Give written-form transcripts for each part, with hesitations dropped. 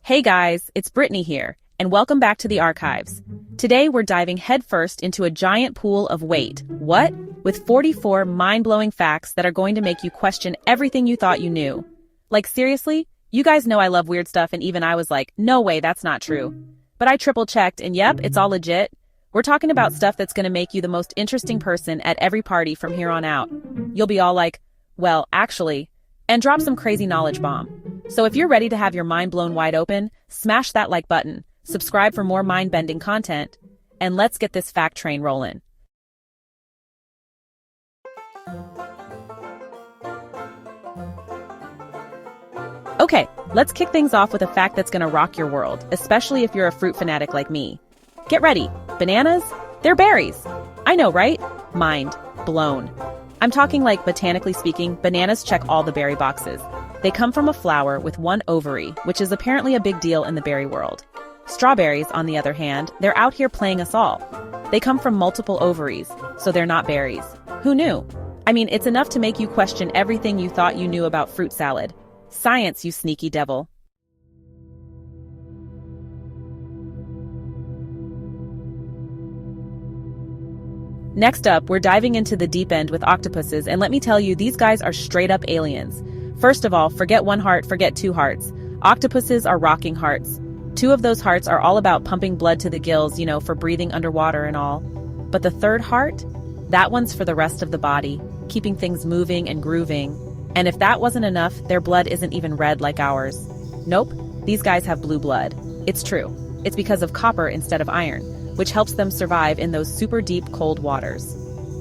Hey guys, it's Brittany here, and welcome back to the archives. Today we're diving headfirst into a giant pool of wait, what? With 44 mind-blowing facts that are going to make you question everything you thought you knew. Like seriously? You guys know I love weird stuff and even I was like, no way, that's not true. But I triple-checked and yep, it's all legit. We're talking about stuff that's going to make you the most interesting person at every party from here on out. You'll be all like, well, actually, and drop some crazy knowledge bomb. So if you're ready to have your mind blown wide open, smash that like button, subscribe for more mind-bending content, and let's get this fact train rolling. Okay, let's kick things off with a fact that's gonna rock your world, especially if you're a fruit fanatic like me. Get ready, bananas? They're berries. I know, right? Mind blown. I'm talking like botanically speaking, bananas check all the berry boxes. They come from a flower with one ovary, which is apparently a big deal in the berry world. Strawberries, on the other hand, they're out here playing us all. They come from multiple ovaries, so they're not berries. Who knew? I mean, it's enough to make you question everything you thought you knew about fruit salad. Science, you sneaky devil. Next up, we're diving into the deep end with octopuses, and let me tell you, these guys are straight up aliens. First of all, forget one heart, forget two hearts. Octopuses are rocking hearts. Two of those hearts are all about pumping blood to the gills, for breathing underwater and all. But the third heart? That one's for the rest of the body, keeping things moving and grooving. And if that wasn't enough, their blood isn't even red like ours. Nope, these guys have blue blood. It's true. It's because of copper instead of iron, which helps them survive in those super deep cold waters.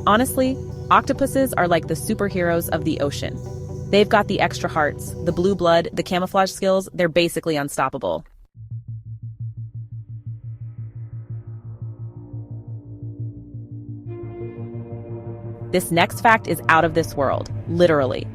Honestly, octopuses are like the superheroes of the ocean. They've got the extra hearts, the blue blood, the camouflage skills, they're basically unstoppable. This next fact is out of this world, literally.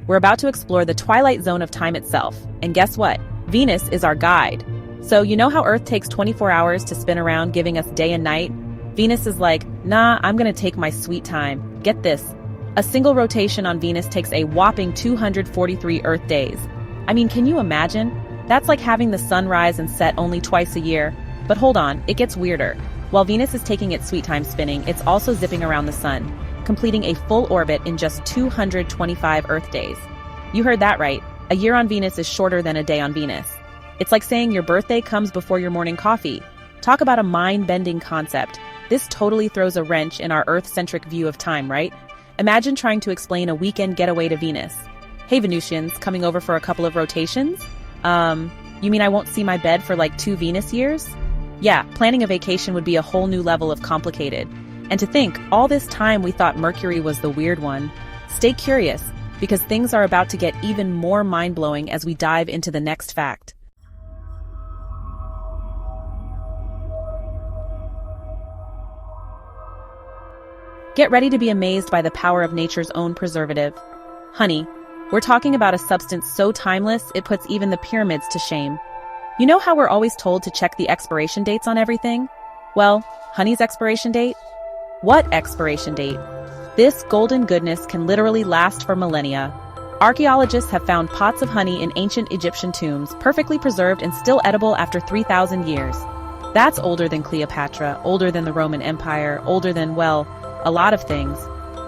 We're about to explore the twilight zone of time itself, and guess what? Venus is our guide. So you know how Earth takes 24 hours to spin around, giving us day and night? Venus is like, nah, I'm gonna take my sweet time. Get this. A single rotation on Venus takes a whopping 243 Earth days. I mean, can you imagine? That's like having the sun rise and set only twice a year. But hold on, it gets weirder. While Venus is taking its sweet time spinning, it's also zipping around the sun, completing a full orbit in just 225 Earth days. You heard that right. A year on Venus is shorter than a day on Venus. It's like saying your birthday comes before your morning coffee. Talk about a mind-bending concept. This totally throws a wrench in our Earth-centric view of time, right? Imagine trying to explain a weekend getaway to Venus. Hey Venusians, coming over for a couple of rotations? You mean I won't see my bed for like 2 Venus years? Yeah, planning a vacation would be a whole new level of complicated. And to think, all this time we thought Mercury was the weird one. Stay curious, because things are about to get even more mind-blowing as we dive into the next fact. Get ready to be amazed by the power of nature's own preservative. Honey. We're talking about a substance so timeless, it puts even the pyramids to shame. You know how we're always told to check the expiration dates on everything? Well, honey's expiration date? What expiration date? This golden goodness can literally last for millennia. Archaeologists have found pots of honey in ancient Egyptian tombs, perfectly preserved and still edible after 3,000 years. That's older than Cleopatra, older than the Roman Empire, older than, well, a lot of things.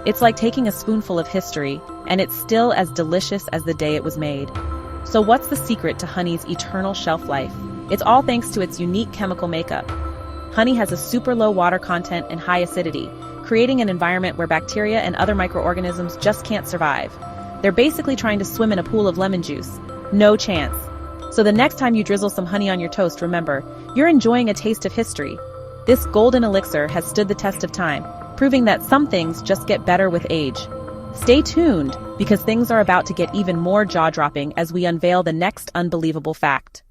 It's like taking a spoonful of history, and it's still as delicious as the day it was made. So what's the secret to honey's eternal shelf life? It's all thanks to its unique chemical makeup. Honey has a super low water content and high acidity, creating an environment where bacteria and other microorganisms just can't survive. They're basically trying to swim in a pool of lemon juice. No chance. So the next time you drizzle some honey on your toast, remember, you're enjoying a taste of history. This golden elixir has stood the test of time, proving that some things just get better with age. Stay tuned, because things are about to get even more jaw-dropping as we unveil the next unbelievable fact.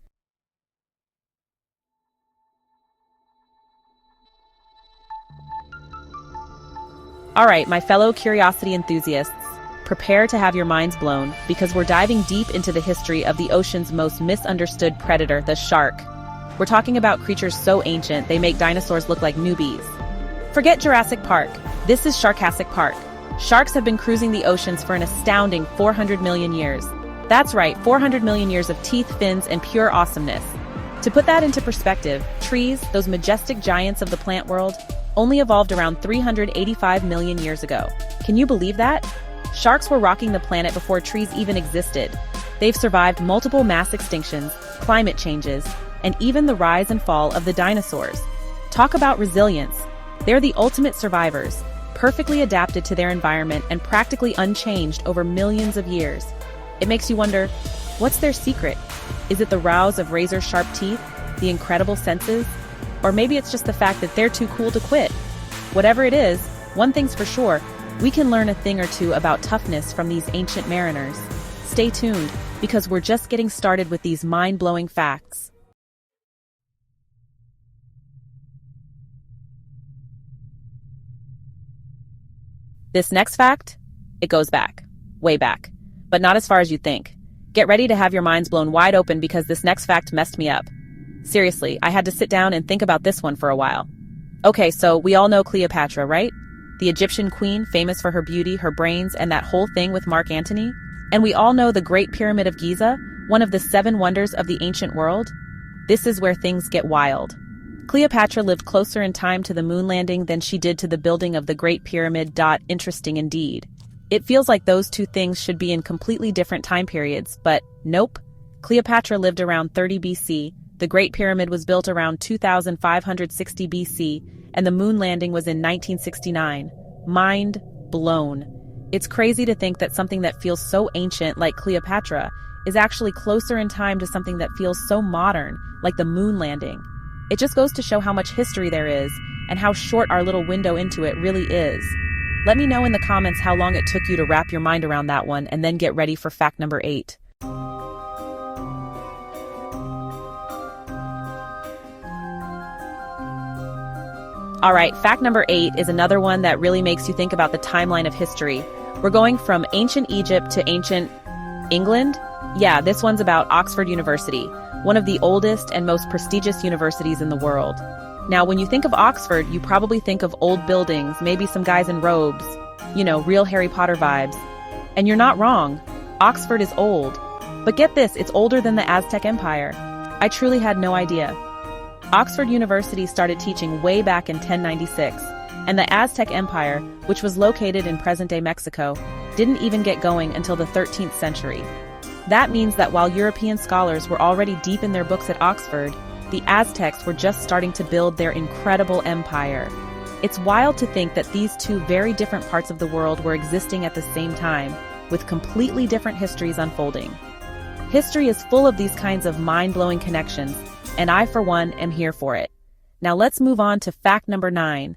All right, my fellow curiosity enthusiasts, prepare to have your minds blown, because we're diving deep into the history of the ocean's most misunderstood predator, the shark. We're talking about creatures so ancient they make dinosaurs look like newbies. Forget Jurassic Park. This is Sharkassic Park. Sharks have been cruising the oceans for an astounding 400 million years. That's right, 400 million years of teeth, fins, and pure awesomeness. To put that into perspective, trees, those majestic giants of the plant world, only evolved around 385 million years ago. Can you believe that? Sharks were rocking the planet before trees even existed. They've survived multiple mass extinctions, climate changes, and even the rise and fall of the dinosaurs. Talk about resilience. They're the ultimate survivors, perfectly adapted to their environment and practically unchanged over millions of years. It makes you wonder, what's their secret? Is it the rows of razor-sharp teeth, the incredible senses? Or maybe it's just the fact that they're too cool to quit. Whatever it is, one thing's for sure, we can learn a thing or two about toughness from these ancient mariners. Stay tuned, because we're just getting started with these mind-blowing facts. This next fact, it goes back, way back, but not as far as you think. Get ready to have your minds blown wide open because this next fact messed me up. Seriously, I had to sit down and think about this one for a while. Okay, so we all know Cleopatra, right? The Egyptian queen, famous for her beauty, her brains, and that whole thing with Mark Antony. And we all know the Great Pyramid of Giza, one of the 7 wonders of the ancient world. This is where things get wild. Cleopatra lived closer in time to the moon landing than she did to the building of the Great Pyramid. Interesting indeed. It feels like those two things should be in completely different time periods, but nope. Cleopatra lived around 30 BC, the Great Pyramid was built around 2560 BC, and the moon landing was in 1969. Mind blown. It's crazy to think that something that feels so ancient, like Cleopatra, is actually closer in time to something that feels so modern, like the moon landing. It just goes to show how much history there is, and how short our little window into it really is. Let me know in the comments how long it took you to wrap your mind around that one, and then get ready for fact number 8. Alright, fact number 8 is another one that really makes you think about the timeline of history. We're going from ancient Egypt to ancient England? Yeah, this one's about Oxford University, one of the oldest and most prestigious universities in the world. Now, when you think of Oxford, you probably think of old buildings, maybe some guys in robes, real Harry Potter vibes. And you're not wrong. Oxford is old. But get this, it's older than the Aztec Empire. I truly had no idea. Oxford University started teaching way back in 1096, and the Aztec Empire, which was located in present-day Mexico, didn't even get going until the 13th century. That means that while European scholars were already deep in their books at Oxford, the Aztecs were just starting to build their incredible empire. It's wild to think that these two very different parts of the world were existing at the same time, with completely different histories unfolding. History is full of these kinds of mind-blowing connections, and I, for one, am here for it. Now let's move on to fact number 9.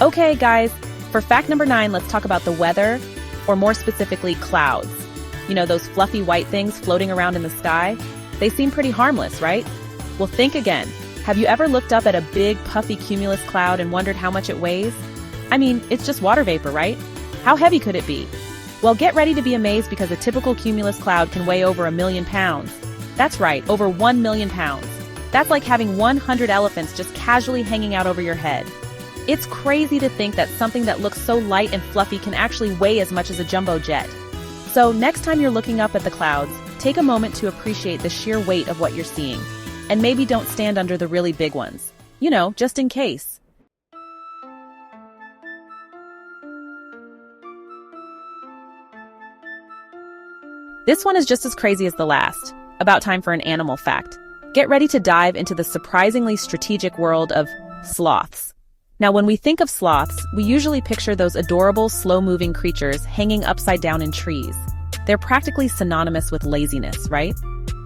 Okay, guys, for fact number 9, let's talk about the weather, or more specifically, clouds. Those fluffy white things floating around in the sky? They seem pretty harmless, right? Well, think again. Have you ever looked up at a big, puffy cumulus cloud and wondered how much it weighs? I mean, it's just water vapor, right? How heavy could it be? Well, get ready to be amazed because a typical cumulus cloud can weigh over 1 million pounds. That's right, over 1 million pounds. That's like having 100 elephants just casually hanging out over your head. It's crazy to think that something that looks so light and fluffy can actually weigh as much as a jumbo jet. So next time you're looking up at the clouds, take a moment to appreciate the sheer weight of what you're seeing. And maybe don't stand under the really big ones. Just in case. This one is just as crazy as the last. About time for an animal fact. Get ready to dive into the surprisingly strategic world of sloths. Now, when we think of sloths, we usually picture those adorable, slow-moving creatures hanging upside down in trees. They're practically synonymous with laziness, right?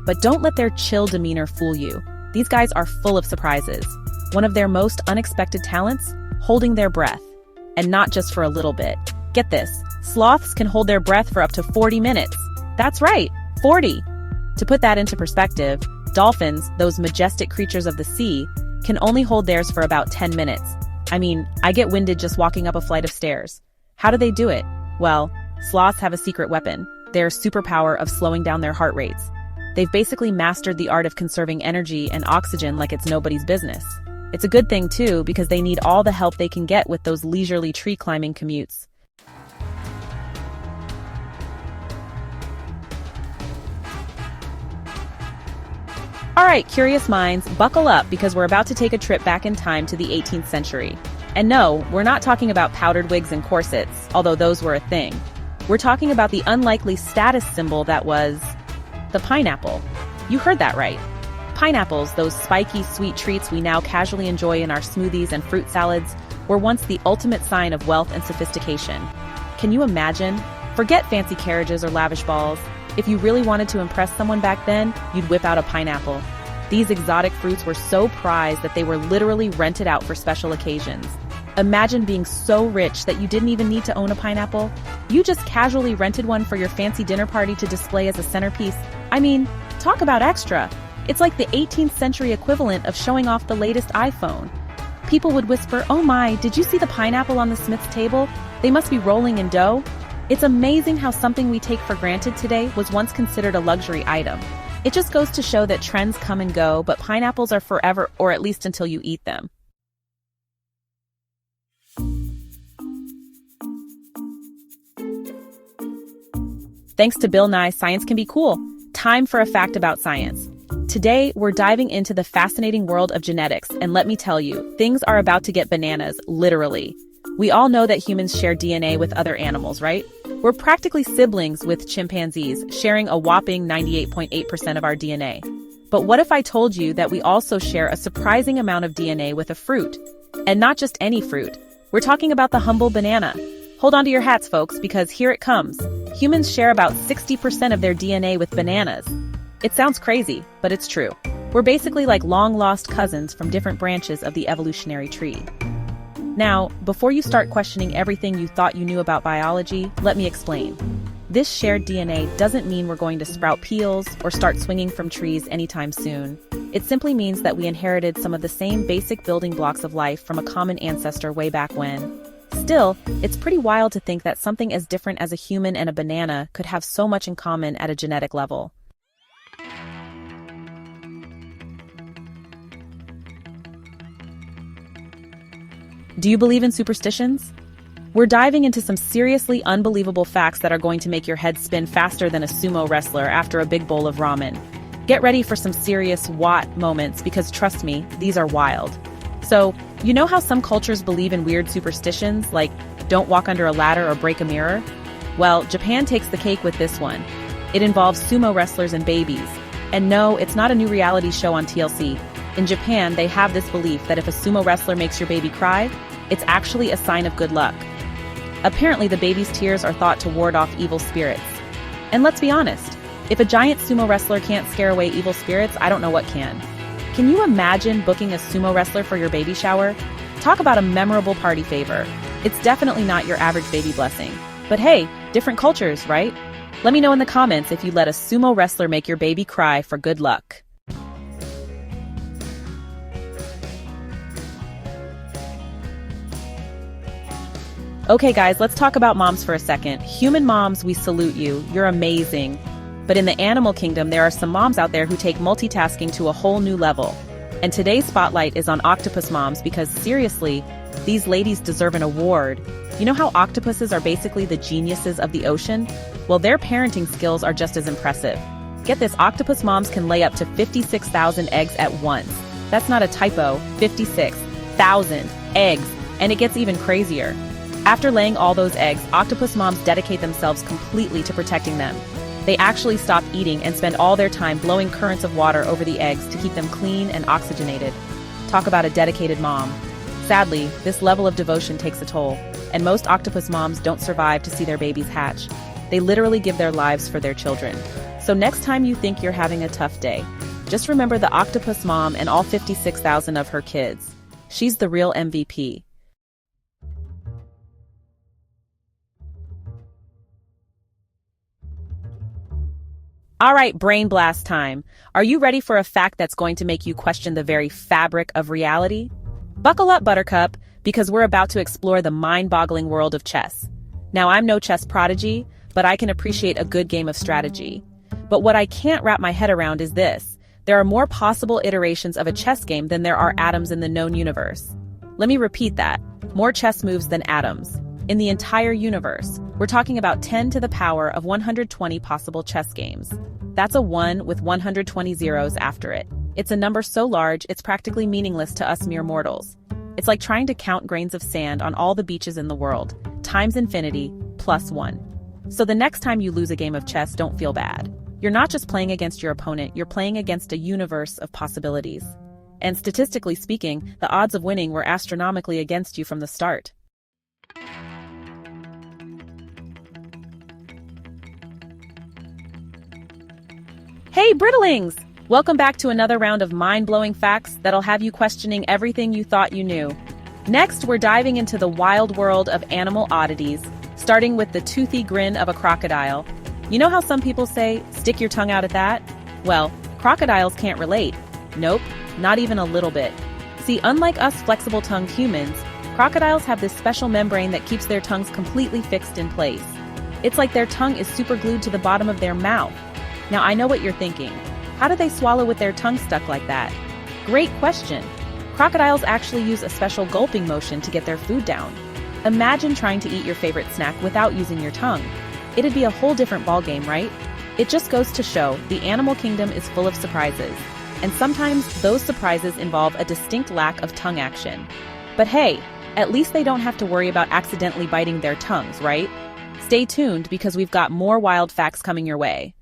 But don't let their chill demeanor fool you. These guys are full of surprises. One of their most unexpected talents? Holding their breath. And not just for a little bit. Get this, sloths can hold their breath for up to 40 minutes. That's right, 40. To put that into perspective, dolphins, those majestic creatures of the sea, can only hold theirs for about 10 minutes. I mean, I get winded just walking up a flight of stairs. How do they do it? Well, sloths have a secret weapon, their superpower of slowing down their heart rates. They've basically mastered the art of conserving energy and oxygen like it's nobody's business. It's a good thing too, because they need all the help they can get with those leisurely tree climbing commutes. Alright, curious minds, buckle up because we're about to take a trip back in time to the 18th century. And no, we're not talking about powdered wigs and corsets, although those were a thing. We're talking about the unlikely status symbol that was the pineapple. You heard that right. Pineapples, those spiky, sweet treats we now casually enjoy in our smoothies and fruit salads, were once the ultimate sign of wealth and sophistication. Can you imagine? Forget fancy carriages or lavish balls. If you really wanted to impress someone back then, you'd whip out a pineapple. These exotic fruits were so prized that they were literally rented out for special occasions. Imagine being so rich that you didn't even need to own a pineapple. You just casually rented one for your fancy dinner party to display as a centerpiece. I mean, talk about extra. It's like the 18th century equivalent of showing off the latest iPhone. People would whisper, "Oh my, did you see the pineapple on the Smith's table? They must be rolling in dough." It's amazing how something we take for granted today was once considered a luxury item. It just goes to show that trends come and go, but pineapples are forever, or at least until you eat them. Thanks to Bill Nye, science can be cool. Time for a fact about science. Today, we're diving into the fascinating world of genetics, and let me tell you, things are about to get bananas, literally. We all know that humans share DNA with other animals, right? We're practically siblings with chimpanzees, sharing a whopping 98.8% of our DNA. But what if I told you that we also share a surprising amount of DNA with a fruit? And not just any fruit. We're talking about the humble banana. Hold on to your hats, folks, because here it comes. Humans share about 60% of their DNA with bananas. It sounds crazy, but it's true. We're basically like long-lost cousins from different branches of the evolutionary tree. Now, before you start questioning everything you thought you knew about biology, let me explain. This shared DNA doesn't mean we're going to sprout peels or start swinging from trees anytime soon. It simply means that we inherited some of the same basic building blocks of life from a common ancestor way back when. Still, it's pretty wild to think that something as different as a human and a banana could have so much in common at a genetic level. Do you believe in superstitions? We're diving into some seriously unbelievable facts that are going to make your head spin faster than a sumo wrestler after a big bowl of ramen. Get ready for some serious what moments because trust me, these are wild. So, you know how some cultures believe in weird superstitions, like don't walk under a ladder or break a mirror? Well, Japan takes the cake with this one. It involves sumo wrestlers and babies. And no, it's not a new reality show on TLC. In Japan, they have this belief that if a sumo wrestler makes your baby cry, it's actually a sign of good luck. Apparently, the baby's tears are thought to ward off evil spirits. And let's be honest, if a giant sumo wrestler can't scare away evil spirits, I don't know what can. Can you imagine booking a sumo wrestler for your baby shower? Talk about a memorable party favor. It's definitely not your average baby blessing. But hey, different cultures, right? Let me know in the comments if you let a sumo wrestler make your baby cry for good luck. Okay guys, let's talk about moms for a second. Human moms, we salute you. You're amazing. But in the animal kingdom, there are some moms out there who take multitasking to a whole new level. And today's spotlight is on octopus moms because seriously, these ladies deserve an award. You know how octopuses are basically the geniuses of the ocean? Well, their parenting skills are just as impressive. Get this, octopus moms can lay up to 56,000 eggs at once. That's not a typo, 56,000 eggs. And it gets even crazier. After laying all those eggs, octopus moms dedicate themselves completely to protecting them. They actually stop eating and spend all their time blowing currents of water over the eggs to keep them clean and oxygenated. Talk about a dedicated mom. Sadly, this level of devotion takes a toll, and most octopus moms don't survive to see their babies hatch. They literally give their lives for their children. So next time you think you're having a tough day, just remember the octopus mom and all 56,000 of her kids. She's the real MVP. All right, brain blast time. Are you ready for a fact that's going to make you question the very fabric of reality? Buckle up, Buttercup, because we're about to explore the mind-boggling world of chess. Now, I'm no chess prodigy, but I can appreciate a good game of strategy. But what I can't wrap my head around is this. There are more possible iterations of a chess game than there are atoms in the known universe. Let me repeat that. More chess moves than atoms. In the entire universe, we're talking about 10 to the power of 120 possible chess games. That's a 1 with 120 zeros after it. It's a number so large, it's practically meaningless to us mere mortals. It's like trying to count grains of sand on all the beaches in the world, times infinity, plus 1. So the next time you lose a game of chess, don't feel bad. You're not just playing against your opponent, you're playing against a universe of possibilities. And statistically speaking, the odds of winning were astronomically against you from the start. Hey, Brittlings! Welcome back to another round of mind-blowing facts that'll have you questioning everything you thought you knew. Next, we're diving into the wild world of animal oddities, starting with the toothy grin of a crocodile. You know how some people say, stick your tongue out at that? Well, crocodiles can't relate. Nope, not even a little bit. See, unlike us flexible-tongued humans, crocodiles have this special membrane that keeps their tongues completely fixed in place. It's like their tongue is super glued to the bottom of their mouth. Now, I know what you're thinking. How do they swallow with their tongue stuck like that? Great question. Crocodiles actually use a special gulping motion to get their food down. Imagine trying to eat your favorite snack without using your tongue. It'd be a whole different ballgame, right? It just goes to show the animal kingdom is full of surprises. And sometimes those surprises involve a distinct lack of tongue action. But hey, at least they don't have to worry about accidentally biting their tongues, right? Stay tuned because we've got more wild facts coming your way.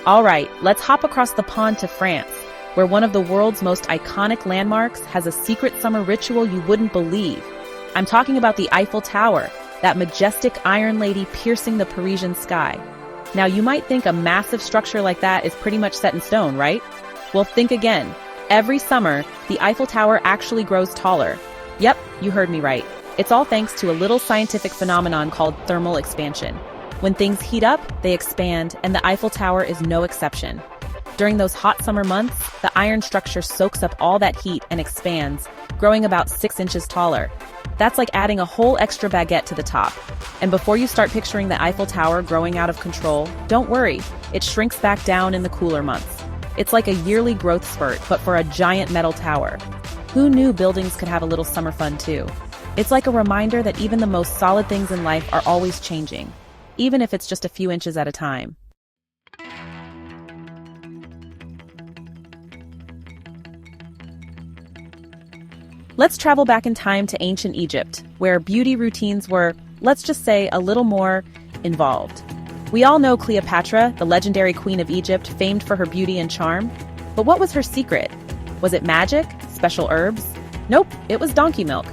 All right, let's hop across the pond to France, where one of the world's most iconic landmarks has a secret summer ritual you wouldn't believe. I'm talking about the Eiffel Tower, that majestic iron lady piercing the Parisian sky. Now, you might think a massive structure like that is pretty much set in stone, right? Well, think again. Every summer, the Eiffel Tower actually grows taller. Yep, you heard me right. It's all thanks to a little scientific phenomenon called thermal expansion. When things heat up, they expand, and the Eiffel Tower is no exception. During those hot summer months, the iron structure soaks up all that heat and expands, growing about 6 inches taller. That's like adding a whole extra baguette to the top. And before you start picturing the Eiffel Tower growing out of control, don't worry, it shrinks back down in the cooler months. It's like a yearly growth spurt, but for a giant metal tower. Who knew buildings could have a little summer fun too? It's like a reminder that even the most solid things in life are always changing, even if it's just a few inches at a time. Let's travel back in time to ancient Egypt, where beauty routines were, let's just say, a little more involved. We all know Cleopatra, the legendary queen of Egypt, famed for her beauty and charm. But what was her secret? Was it magic? Special herbs? Nope, it was donkey milk.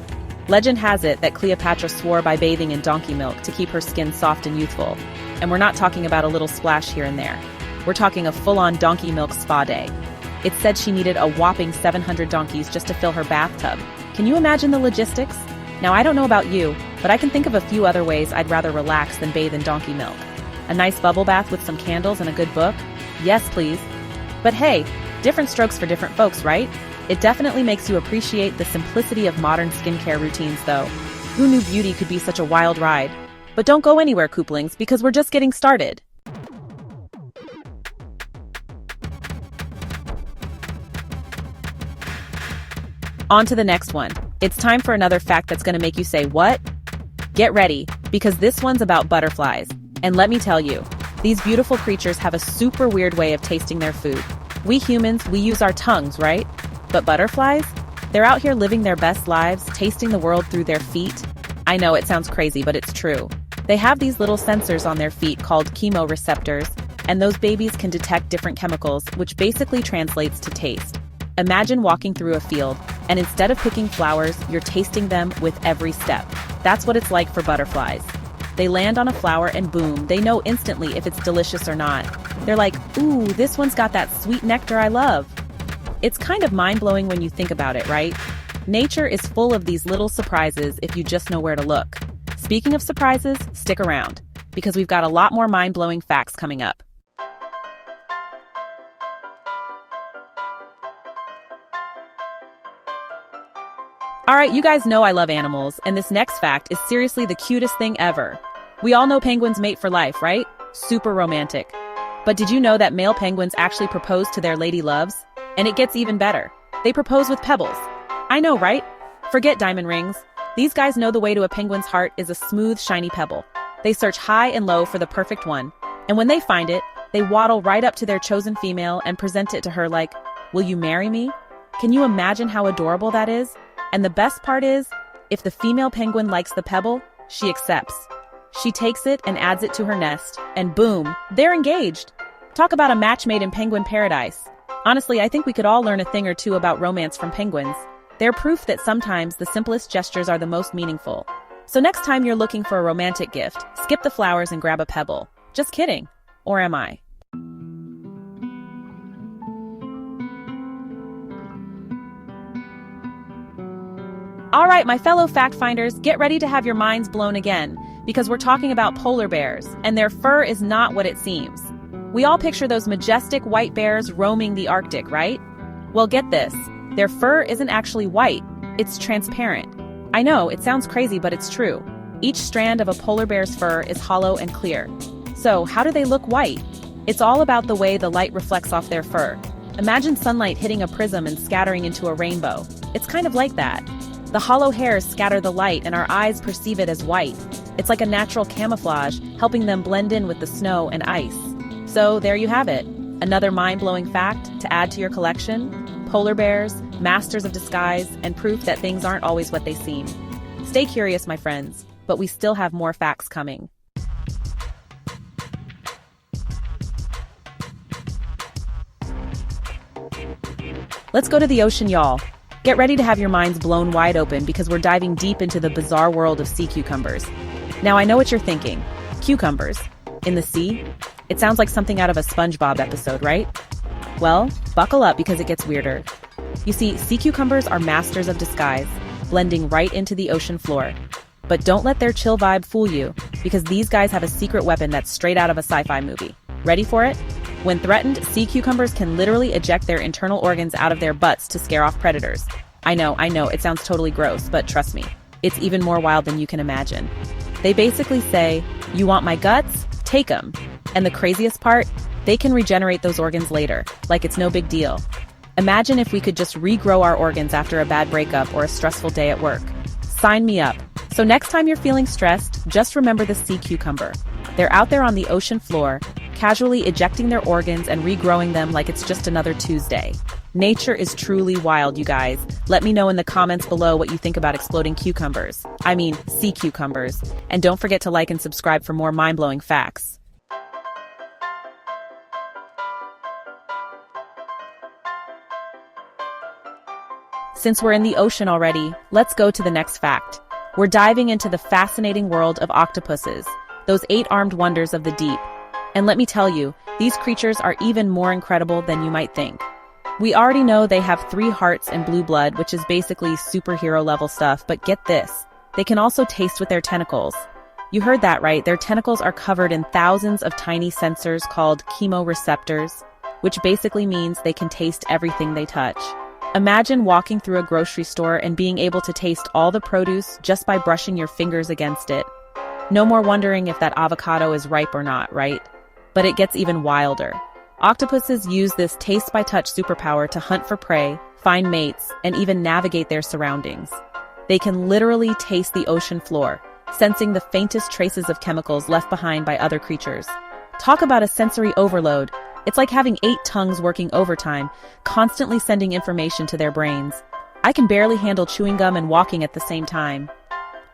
Legend has it that Cleopatra swore by bathing in donkey milk to keep her skin soft and youthful. And we're not talking about a little splash here and there. We're talking a full-on donkey milk spa day. It's said she needed a whopping 700 donkeys just to fill her bathtub. Can you imagine the logistics? Now, I don't know about you, but I can think of a few other ways I'd rather relax than bathe in donkey milk. A nice bubble bath with some candles and a good book? Yes, please. But hey, different strokes for different folks, right? It definitely makes you appreciate the simplicity of modern skincare routines, though. Who knew beauty could be such a wild ride? But don't go anywhere, Kooplings, because we're just getting started. On to the next one. It's time for another fact that's going to make you say, what? Get ready, because this one's about butterflies. And let me tell you, these beautiful creatures have a super weird way of tasting their food. We humans, we use our tongues, right? But butterflies? They're out here living their best lives, tasting the world through their feet. I know it sounds crazy, but it's true. They have these little sensors on their feet called chemoreceptors, and those babies can detect different chemicals, which basically translates to taste. Imagine walking through a field, and instead of picking flowers, you're tasting them with every step. That's what it's like for butterflies. They land on a flower and boom, they know instantly if it's delicious or not. They're like, ooh, this one's got that sweet nectar I love. It's kind of mind-blowing when you think about it, right? Nature is full of these little surprises if you just know where to look. Speaking of surprises, stick around, because we've got a lot more mind-blowing facts coming up. All right, you guys know I love animals, and this next fact is seriously the cutest thing ever. We all know penguins mate for life, right? Super romantic. But did you know that male penguins actually propose to their lady loves? And it gets even better. They propose with pebbles. I know, right? Forget diamond rings. These guys know the way to a penguin's heart is a smooth, shiny pebble. They search high and low for the perfect one. And when they find it, they waddle right up to their chosen female and present it to her like, "Will you marry me?" Can you imagine how adorable that is? And the best part is, if the female penguin likes the pebble, she accepts. She takes it and adds it to her nest, and boom, they're engaged. Talk about a match made in penguin paradise. Honestly, I think we could all learn a thing or two about romance from penguins. They're proof that sometimes the simplest gestures are the most meaningful. So next time you're looking for a romantic gift, skip the flowers and grab a pebble. Just kidding. Or am I? All right, my fellow fact finders, get ready to have your minds blown again, because we're talking about polar bears, and their fur is not what it seems. We all picture those majestic white bears roaming the Arctic, right? Well, get this. Their fur isn't actually white, it's transparent. I know, it sounds crazy, but it's true. Each strand of a polar bear's fur is hollow and clear. So, how do they look white? It's all about the way the light reflects off their fur. Imagine sunlight hitting a prism and scattering into a rainbow. It's kind of like that. The hollow hairs scatter the light and our eyes perceive it as white. It's like a natural camouflage, helping them blend in with the snow and ice. So there you have it. Another mind-blowing fact to add to your collection. Polar bears, masters of disguise, and proof that things aren't always what they seem. Stay curious, my friends, but we still have more facts coming. Let's go to the ocean, y'all. Get ready to have your minds blown wide open because we're diving deep into the bizarre world of sea cucumbers. Now, I know what you're thinking. Cucumbers? In the sea? It sounds like something out of a SpongeBob episode, right? Well, buckle up because it gets weirder. You see, sea cucumbers are masters of disguise, blending right into the ocean floor. But don't let their chill vibe fool you, because these guys have a secret weapon that's straight out of a sci-fi movie. Ready for it? When threatened, sea cucumbers can literally eject their internal organs out of their butts to scare off predators. I know, it sounds totally gross, but trust me, it's even more wild than you can imagine. They basically say, "You want my guts? Take them." And the craziest part, they can regenerate those organs later, like it's no big deal. Imagine if we could just regrow our organs after a bad breakup or a stressful day at work. Sign me up. So next time you're feeling stressed, just remember the sea cucumber. They're out there on the ocean floor, casually ejecting their organs and regrowing them like it's just another Tuesday. Nature is truly wild, you guys. Let me know in the comments below what you think about exploding cucumbers. I mean, sea cucumbers. And don't forget to like and subscribe for more mind-blowing facts. Since we're in the ocean already, let's go to the next fact. We're diving into the fascinating world of octopuses, those 8-armed wonders of the deep. And let me tell you, these creatures are even more incredible than you might think. We already know they have 3 hearts and blue blood, which is basically superhero level stuff, but get this, they can also taste with their tentacles. You heard that right, their tentacles are covered in thousands of tiny sensors called chemoreceptors, which basically means they can taste everything they touch. Imagine walking through a grocery store and being able to taste all the produce just by brushing your fingers against it. No more wondering if that avocado is ripe or not, right? But it gets even wilder. Octopuses use this taste-by-touch superpower to hunt for prey, find mates, and even navigate their surroundings. They can literally taste the ocean floor, sensing the faintest traces of chemicals left behind by other creatures. Talk about a sensory overload. It's like having 8 tongues working overtime, constantly sending information to their brains. I can barely handle chewing gum and walking at the same time.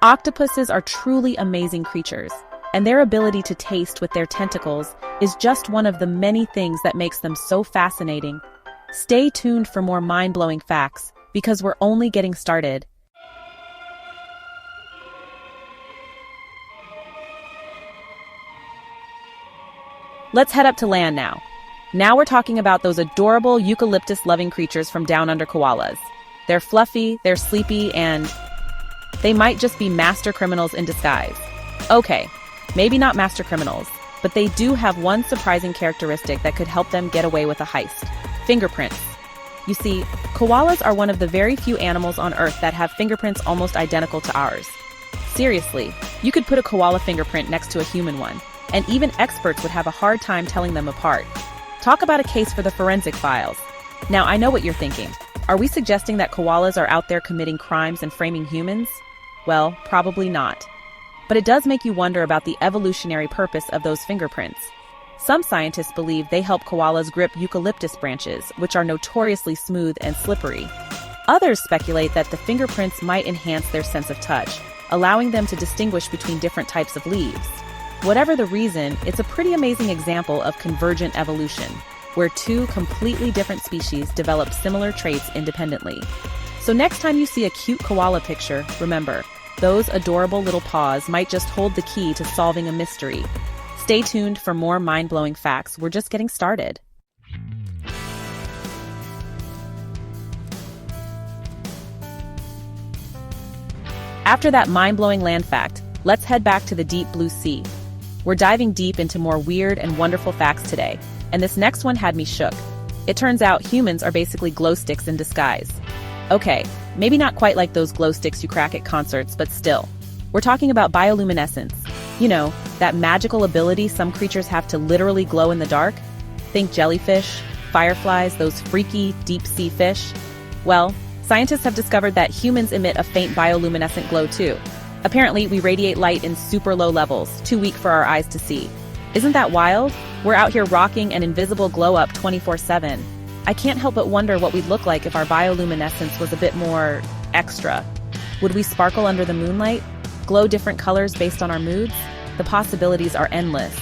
Octopuses are truly amazing creatures, and their ability to taste with their tentacles is just one of the many things that makes them so fascinating. Stay tuned for more mind-blowing facts, because we're only getting started. Let's head up to land now. Now we're talking about those adorable eucalyptus-loving creatures from down under koalas. They're fluffy, they're sleepy, and they might just be master criminals in disguise. Okay, maybe not master criminals, but they do have one surprising characteristic that could help them get away with a heist: fingerprints. You see, koalas are one of the very few animals on Earth that have fingerprints almost identical to ours. Seriously, You could put a koala fingerprint next to a human one, and even experts would have a hard time telling them apart. Talk about a case for the forensic files. Now, I know what you're thinking. Are we suggesting that koalas are out there committing crimes and framing humans? Well, probably not. But it does make you wonder about the evolutionary purpose of those fingerprints. Some scientists believe they help koalas grip eucalyptus branches, which are notoriously smooth and slippery. Others speculate that the fingerprints might enhance their sense of touch, allowing them to distinguish between different types of leaves. Whatever the reason, it's a pretty amazing example of convergent evolution, where two completely different species develop similar traits independently. So next time you see a cute koala picture, remember, those adorable little paws might just hold the key to solving a mystery. Stay tuned for more mind-blowing facts. We're just getting started. After that mind-blowing land fact, let's head back to the deep blue sea. We're diving deep into more weird and wonderful facts today, and this next one had me shook. It turns out humans are basically glow sticks in disguise. Okay, maybe not quite like those glow sticks you crack at concerts, but still. We're talking about bioluminescence. You know, that magical ability some creatures have to literally glow in the dark? Think jellyfish, fireflies, those freaky deep-sea fish. Well, scientists have discovered that humans emit a faint bioluminescent glow too. Apparently, we radiate light in super low levels, too weak for our eyes to see. Isn't that wild? We're out here rocking an invisible glow-up 24/7. I can't help but wonder what we'd look like if our bioluminescence was a bit more extra. Would we sparkle under the moonlight? Glow different colors based on our moods? The possibilities are endless.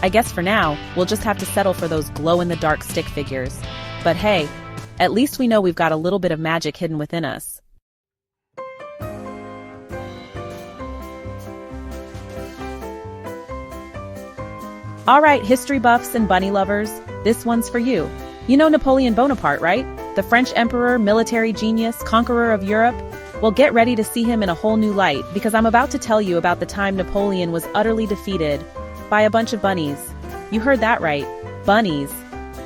I guess for now, we'll just have to settle for those glow-in-the-dark stick figures. But hey, at least we know we've got a little bit of magic hidden within us. Alright, history buffs and bunny lovers, this one's for you. You know Napoleon Bonaparte, right? The French emperor, military genius, conqueror of Europe? Well, get ready to see him in a whole new light, because I'm about to tell you about the time Napoleon was utterly defeated by a bunch of bunnies. You heard that right, bunnies.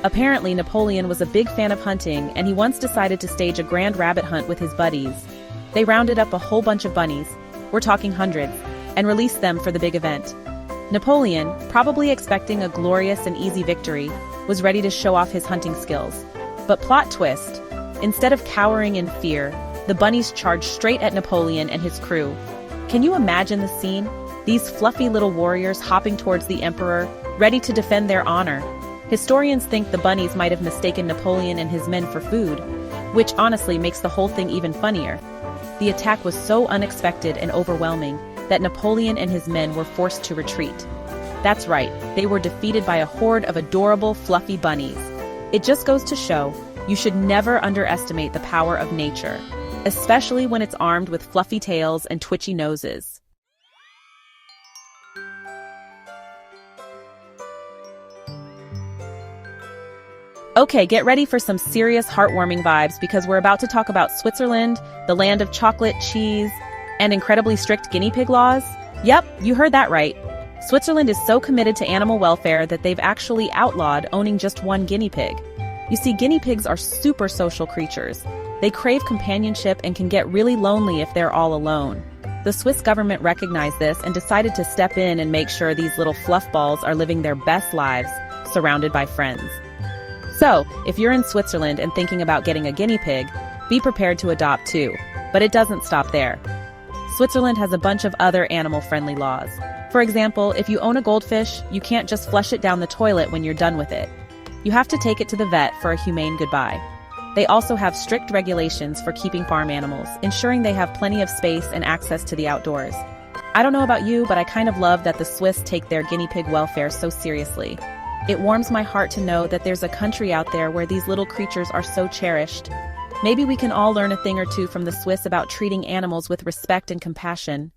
Apparently, Napoleon was a big fan of hunting, and he once decided to stage a grand rabbit hunt with his buddies. They rounded up a whole bunch of bunnies, we're talking hundreds, and released them for the big event. Napoleon, probably expecting a glorious and easy victory, was ready to show off his hunting skills. But plot twist, instead of cowering in fear, the bunnies charged straight at Napoleon and his crew. Can you imagine the scene? These fluffy little warriors hopping towards the emperor, ready to defend their honor. Historians think the bunnies might have mistaken Napoleon and his men for food, which honestly makes the whole thing even funnier. The attack was so unexpected and overwhelming that Napoleon and his men were forced to retreat. That's right, they were defeated by a horde of adorable, fluffy bunnies. It just goes to show, you should never underestimate the power of nature, especially when it's armed with fluffy tails and twitchy noses. Okay, get ready for some serious heartwarming vibes because we're about to talk about Switzerland, the land of chocolate, cheese, and incredibly strict guinea pig laws? Yep, you heard that right. Switzerland is so committed to animal welfare that they've actually outlawed owning just one guinea pig. You see, guinea pigs are super social creatures. They crave companionship and can get really lonely if they're all alone. The Swiss government recognized this and decided to step in and make sure these little fluff balls are living their best lives, surrounded by friends. So, if you're in Switzerland and thinking about getting a guinea pig, be prepared to adopt too. But it doesn't stop there. Switzerland has a bunch of other animal-friendly laws. For example, if you own a goldfish, you can't just flush it down the toilet when you're done with it. You have to take it to the vet for a humane goodbye. They also have strict regulations for keeping farm animals, ensuring they have plenty of space and access to the outdoors. I don't know about you, but I kind of love that the Swiss take their guinea pig welfare so seriously. It warms my heart to know that there's a country out there where these little creatures are so cherished. Maybe we can all learn a thing or two from the Swiss about treating animals with respect and compassion.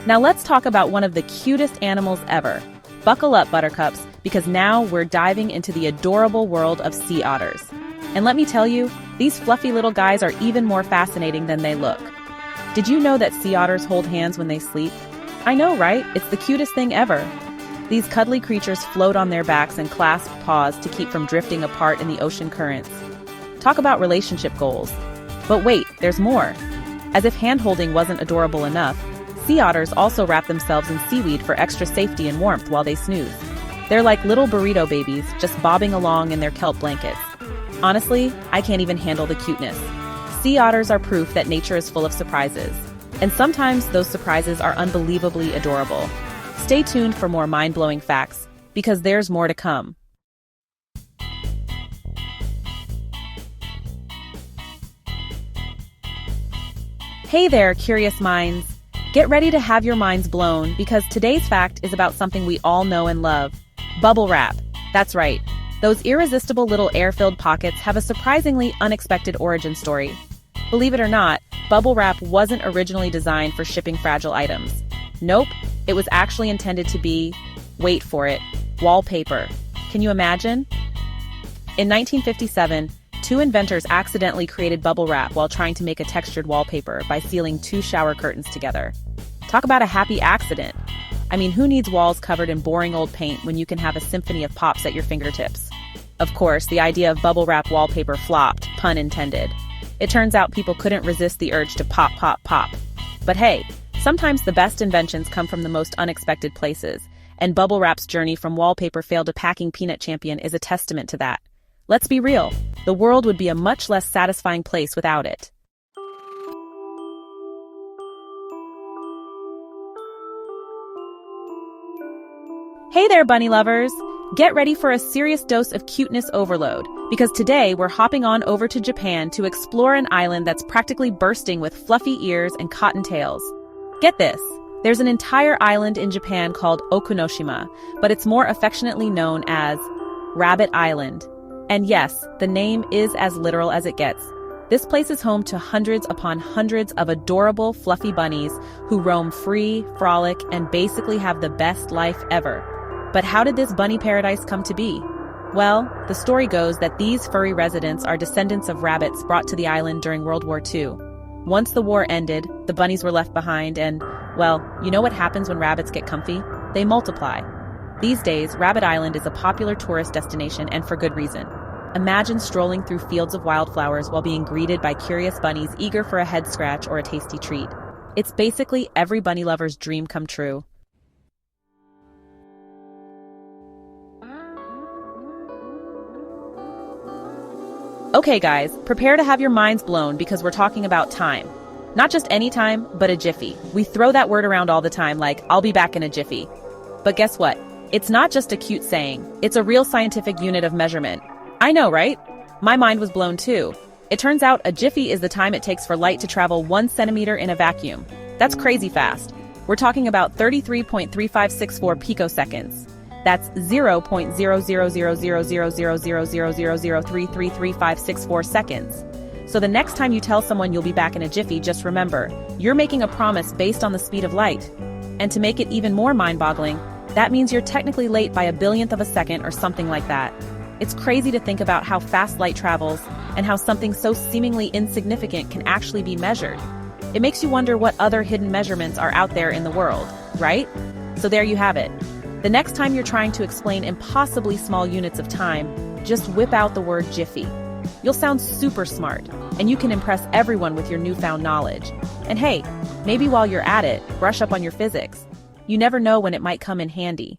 Now let's talk about one of the cutest animals ever. Buckle up, buttercups, because now we're diving into the adorable world of sea otters. And let me tell you, these fluffy little guys are even more fascinating than they look. Did you know that sea otters hold hands when they sleep? I know, right? It's the cutest thing ever. These cuddly creatures float on their backs and clasp paws to keep from drifting apart in the ocean currents. Talk about relationship goals. But wait, there's more. As if hand-holding wasn't adorable enough, sea otters also wrap themselves in seaweed for extra safety and warmth while they snooze. They're like little burrito babies, just bobbing along in their kelp blankets. Honestly, I can't even handle the cuteness. Sea otters are proof that nature is full of surprises. And sometimes those surprises are unbelievably adorable. Stay tuned for more mind-blowing facts, because there's more to come. Hey there, curious minds. Get ready to have your minds blown, because today's fact is about something we all know and love. Bubble wrap. That's right. Those irresistible little air-filled pockets have a surprisingly unexpected origin story. Believe it or not, bubble wrap wasn't originally designed for shipping fragile items. Nope, it was actually intended to be, wait for it, wallpaper. Can you imagine? In 1957, two inventors accidentally created bubble wrap while trying to make a textured wallpaper by sealing two shower curtains together. Talk about a happy accident. I mean, who needs walls covered in boring old paint when you can have a symphony of pops at your fingertips? Of course, the idea of bubble wrap wallpaper flopped, pun intended. It turns out people couldn't resist the urge to pop, pop, pop. But hey, sometimes the best inventions come from the most unexpected places, and bubble wrap's journey from wallpaper fail to packing peanut champion is a testament to that. Let's be real, the world would be a much less satisfying place without it. Hey there, bunny lovers! Get ready for a serious dose of cuteness overload, because today we're hopping on over to Japan to explore an island that's practically bursting with fluffy ears and cotton tails. Get this, there's an entire island in Japan called Okunoshima, but it's more affectionately known as Rabbit Island. And yes, the name is as literal as it gets. This place is home to hundreds upon hundreds of adorable, fluffy bunnies who roam free, frolic, and basically have the best life ever. But how did this bunny paradise come to be? Well, the story goes that these furry residents are descendants of rabbits brought to the island during World War II. Once the war ended, the bunnies were left behind and, well, you know what happens when rabbits get comfy? They multiply. These days, Rabbit Island is a popular tourist destination, and for good reason. Imagine strolling through fields of wildflowers while being greeted by curious bunnies eager for a head scratch or a tasty treat. It's basically every bunny lover's dream come true. Okay guys, prepare to have your minds blown because we're talking about time. Not just any time, but a jiffy. We throw that word around all the time like, I'll be back in a jiffy. But guess what? It's not just a cute saying. It's a real scientific unit of measurement. I know, right? My mind was blown too. It turns out a jiffy is the time it takes for light to travel 1 centimeter in a vacuum. That's crazy fast. We're talking about 33.3564 picoseconds. That's 0.0000000000333564 seconds. So the next time you tell someone you'll be back in a jiffy, just remember, you're making a promise based on the speed of light. And to make it even more mind-boggling, that means you're technically late by a billionth of a second or something like that. It's crazy to think about how fast light travels and how something so seemingly insignificant can actually be measured. It makes you wonder what other hidden measurements are out there in the world, right? So there you have it. The next time you're trying to explain impossibly small units of time, just whip out the word jiffy. You'll sound super smart, and you can impress everyone with your newfound knowledge. And hey, maybe while you're at it, brush up on your physics. You never know when it might come in handy.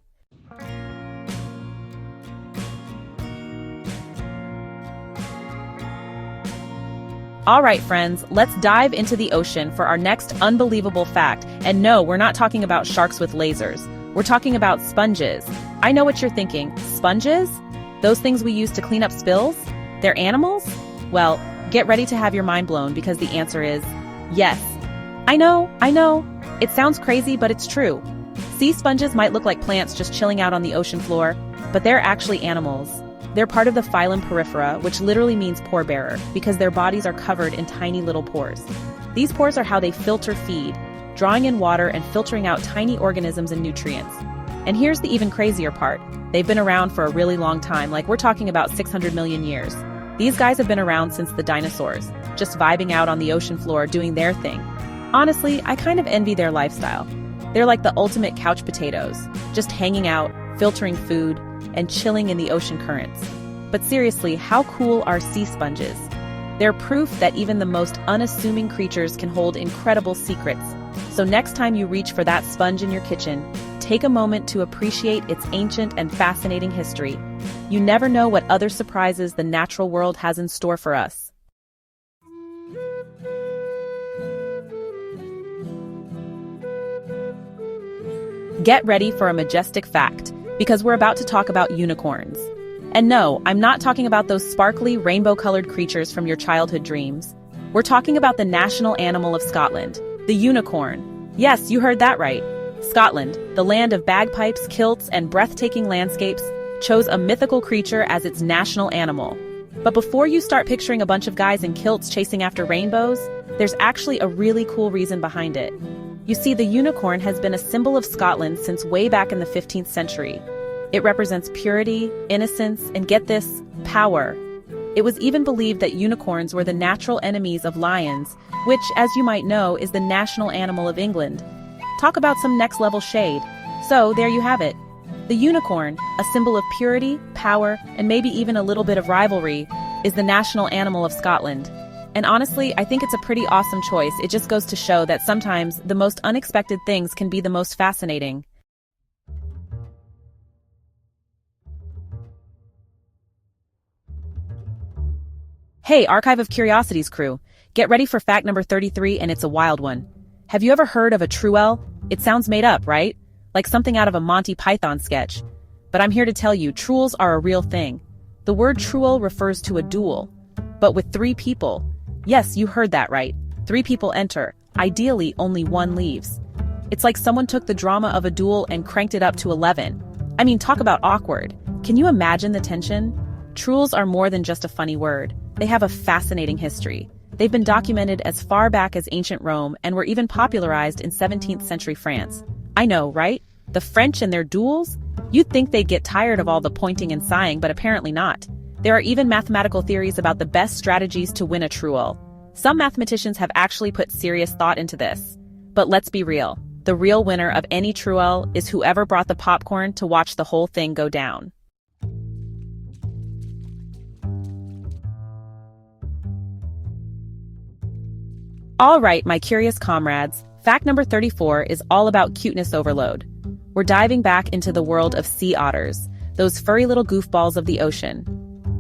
All right, friends, let's dive into the ocean for our next unbelievable fact. And no, we're not talking about sharks with lasers. We're talking about sponges. I know what you're thinking. Sponges? Those things we use to clean up spills? They're animals? Well, get ready to have your mind blown because the answer is yes. I know. It sounds crazy, but it's true. Sea sponges might look like plants just chilling out on the ocean floor, but they're actually animals. They're part of the phylum Porifera, which literally means pore bearer, because their bodies are covered in tiny little pores. These pores are how they filter feed, drawing in water and filtering out tiny organisms and nutrients. And here's the even crazier part. They've been around for a really long time, like we're talking about 600 million years. These guys have been around since the dinosaurs, just vibing out on the ocean floor doing their thing. Honestly, I kind of envy their lifestyle. They're like the ultimate couch potatoes, just hanging out, filtering food, and chilling in the ocean currents. But seriously, how cool are sea sponges? They're proof that even the most unassuming creatures can hold incredible secrets. So next time you reach for that sponge in your kitchen, take a moment to appreciate its ancient and fascinating history. You never know what other surprises the natural world has in store for us. Get ready for a majestic fact, because we're about to talk about unicorns. And no, I'm not talking about those sparkly, rainbow-colored creatures from your childhood dreams. We're talking about the national animal of Scotland, the unicorn. Yes, you heard that right. Scotland, the land of bagpipes, kilts, and breathtaking landscapes, chose a mythical creature as its national animal. But before you start picturing a bunch of guys in kilts chasing after rainbows, there's actually a really cool reason behind it. You see, the unicorn has been a symbol of Scotland since way back in the 15th century. It represents purity, innocence, and get this, power. It was even believed that unicorns were the natural enemies of lions, which, as you might know, is the national animal of England. Talk about some next-level shade. So, there you have it. The unicorn, a symbol of purity, power, and maybe even a little bit of rivalry, is the national animal of Scotland. And honestly, I think it's a pretty awesome choice. It just goes to show that sometimes the most unexpected things can be the most fascinating. Hey, Archive of Curiosities crew. Get ready for fact number 33, and it's a wild one. Have you ever heard of a truel? It sounds made up, right? Like something out of a Monty Python sketch. But I'm here to tell you, truels are a real thing. The word truel refers to a duel, but with 3 people. Yes, you heard that right. 3 people enter. Ideally, only 1 leaves. It's like someone took the drama of a duel and cranked it up to 11. I mean, talk about awkward. Can you imagine the tension? Truels are more than just a funny word. They have a fascinating history. They've been documented as far back as ancient Rome and were even popularized in 17th century France. I know, right? The French and their duels? You'd think they'd get tired of all the pointing and sighing, but apparently not. There are even mathematical theories about the best strategies to win a truel. Some mathematicians have actually put serious thought into this. But let's be real. The real winner of any truel is whoever brought the popcorn to watch the whole thing go down. All right, my curious comrades, fact number 34 is all about cuteness overload. We're diving back into the world of sea otters, those furry little goofballs of the ocean.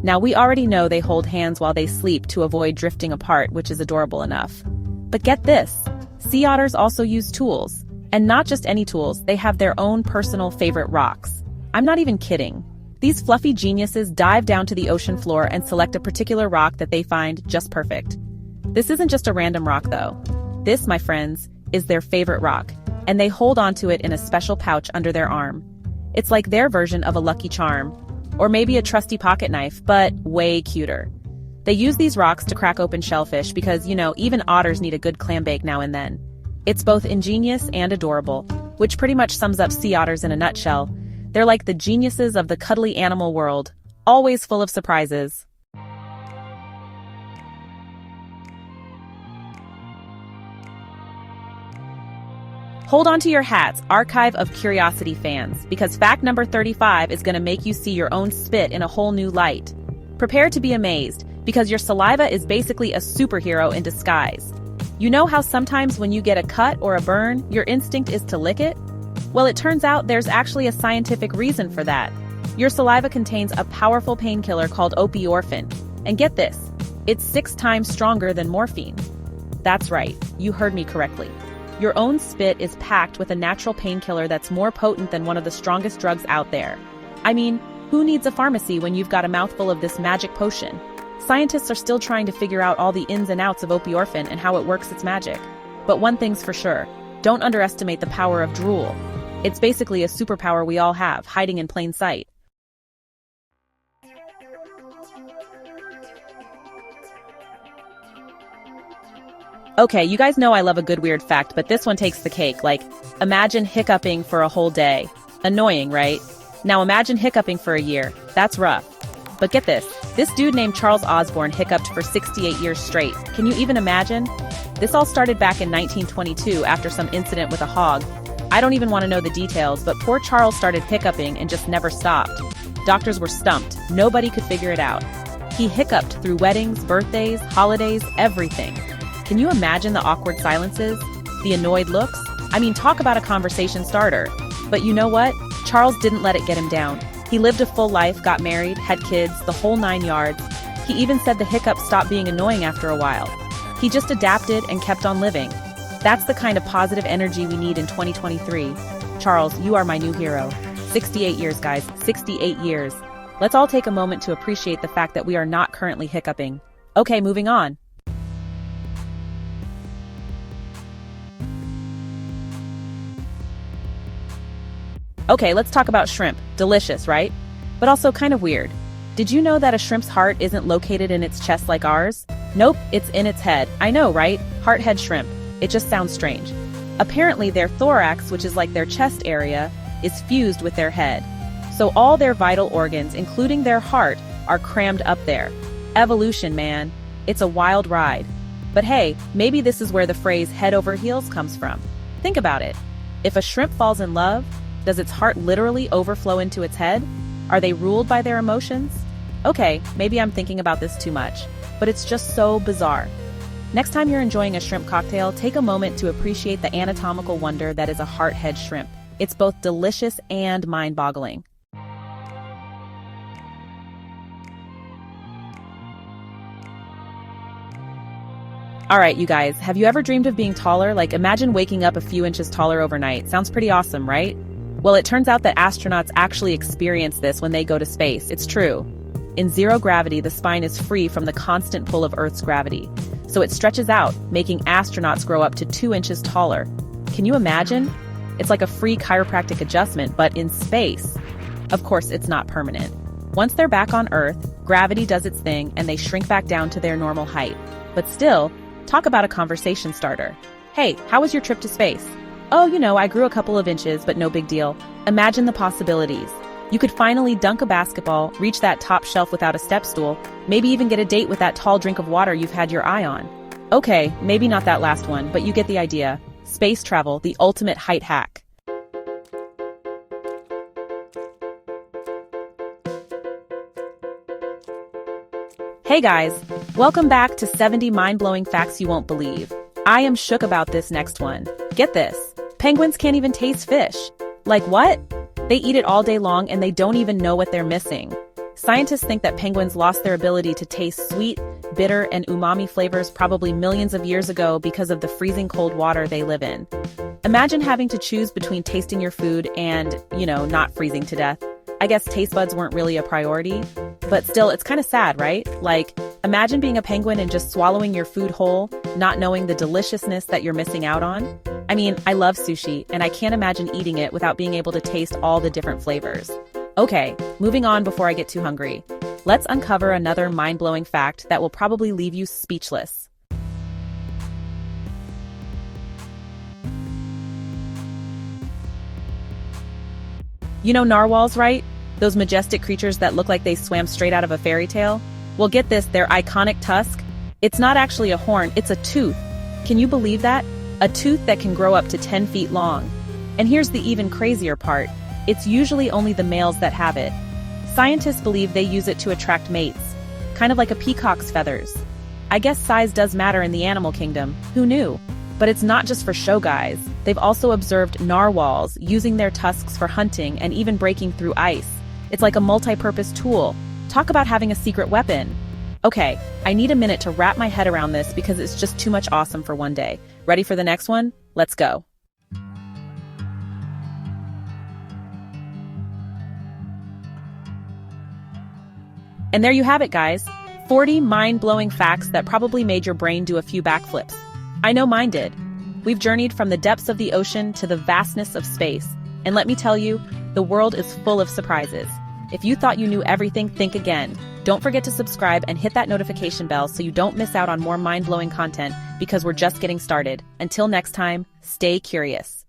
Now, we already know they hold hands while they sleep to avoid drifting apart, which is adorable enough. But get this, sea otters also use tools. And not just any tools, they have their own personal favorite rocks. I'm not even kidding. These fluffy geniuses dive down to the ocean floor and select a particular rock that they find just perfect. This isn't just a random rock, though. This, my friends, is their favorite rock, and they hold onto it in a special pouch under their arm. It's like their version of a lucky charm, or maybe a trusty pocket knife, but way cuter. They use these rocks to crack open shellfish because, even otters need a good clam bake now and then. It's both ingenious and adorable, which pretty much sums up sea otters in a nutshell. They're like the geniuses of the cuddly animal world, always full of surprises. Hold on to your hats, Archive of Curiosity fans, because fact number 35 is going to make you see your own spit in a whole new light. Prepare to be amazed, because your saliva is basically a superhero in disguise. You know how sometimes when you get a cut or a burn, your instinct is to lick it? Well, it turns out there's actually a scientific reason for that. Your saliva contains a powerful painkiller called opioorphin. And get this, it's 6 times stronger than morphine. That's right, you heard me correctly. Your own spit is packed with a natural painkiller that's more potent than one of the strongest drugs out there. I mean, who needs a pharmacy when you've got a mouthful of this magic potion? Scientists are still trying to figure out all the ins and outs of opioorphin and how it works its magic. But one thing's for sure, don't underestimate the power of drool. It's basically a superpower we all have, hiding in plain sight. Okay, you guys know I love a good weird fact, but this one takes the cake. Like, imagine hiccuping for a whole day. Annoying, right? Now imagine hiccuping for a year. That's rough. But get this dude named Charles Osborne hiccuped for 68 years straight. Can you even imagine? This all started back in 1922 after some incident with a hog. I don't even want to know the details, but poor Charles started hiccuping and just never stopped. Doctors were stumped. Nobody could figure it out. He hiccuped through weddings, birthdays, holidays, everything. Can you imagine the awkward silences? The annoyed looks? I mean, talk about a conversation starter. But you know what? Charles didn't let it get him down. He lived a full life, got married, had kids, the whole 9 yards. He even said the hiccups stopped being annoying after a while. He just adapted and kept on living. That's the kind of positive energy we need in 2023. Charles, you are my new hero. 68 years, guys. 68 years. Let's all take a moment to appreciate the fact that we are not currently hiccuping. Okay, moving on. Okay, let's talk about shrimp. Delicious, right? But also kind of weird. Did you know that a shrimp's heart isn't located in its chest like ours? Nope, it's in its head. I know, right? Heart-head shrimp. It just sounds strange. Apparently their thorax, which is like their chest area, is fused with their head. So all their vital organs, including their heart, are crammed up there. Evolution, man. It's a wild ride. But hey, maybe this is where the phrase head over heels comes from. Think about it. If a shrimp falls in love, does its heart literally overflow into its head? Are they ruled by their emotions? Okay, maybe I'm thinking about this too much, but it's just so bizarre. Next time you're enjoying a shrimp cocktail, take a moment to appreciate the anatomical wonder that is a heart-head shrimp. It's both delicious and mind-boggling. Alright, you guys, have you ever dreamed of being taller? Like, imagine waking up a few inches taller overnight. Sounds pretty awesome, right? Well, it turns out that astronauts actually experience this when they go to space. It's true. In zero gravity, the spine is free from the constant pull of Earth's gravity. So it stretches out, making astronauts grow up to 2 inches taller. Can you imagine? It's like a free chiropractic adjustment, but in space. Of course, it's not permanent. Once they're back on Earth, gravity does its thing and they shrink back down to their normal height. But still, talk about a conversation starter. Hey, how was your trip to space? Oh, you know, I grew a couple of inches, but no big deal. Imagine the possibilities. You could finally dunk a basketball, reach that top shelf without a step stool, maybe even get a date with that tall drink of water you've had your eye on. Okay, maybe not that last one, but you get the idea. Space travel, the ultimate height hack. Hey guys, welcome back to 70 mind-blowing facts you won't believe. I am shook about this next one. Get this. Penguins can't even taste fish. Like what? They eat it all day long and they don't even know what they're missing. Scientists think that penguins lost their ability to taste sweet, bitter, and umami flavors probably millions of years ago because of the freezing cold water they live in. Imagine having to choose between tasting your food and, not freezing to death. I guess taste buds weren't really a priority, but still, it's kind of sad, right? Like, imagine being a penguin and just swallowing your food whole, not knowing the deliciousness that you're missing out on. I mean, I love sushi, and I can't imagine eating it without being able to taste all the different flavors. Okay, moving on before I get too hungry. Let's uncover another mind-blowing fact that will probably leave you speechless. You know narwhals, right? Those majestic creatures that look like they swam straight out of a fairy tale? Well, get this, their iconic tusk. It's not actually a horn, it's a tooth. Can you believe that? A tooth that can grow up to 10 feet long. And here's the even crazier part. It's usually only the males that have it. Scientists believe they use it to attract mates, kind of like a peacock's feathers. I guess size does matter in the animal kingdom. Who knew? But it's not just for show, guys. They've also observed narwhals using their tusks for hunting and even breaking through ice. It's like a multi-purpose tool. Talk about having a secret weapon. Okay, I need a minute to wrap my head around this because it's just too much awesome for one day. Ready for the next one? Let's go. And there you have it, guys. 40 mind-blowing facts that probably made your brain do a few backflips. I know mine did. We've journeyed from the depths of the ocean to the vastness of space. And let me tell you, the world is full of surprises. If you thought you knew everything, think again. Don't forget to subscribe and hit that notification bell so you don't miss out on more mind-blowing content because we're just getting started. Until next time, stay curious.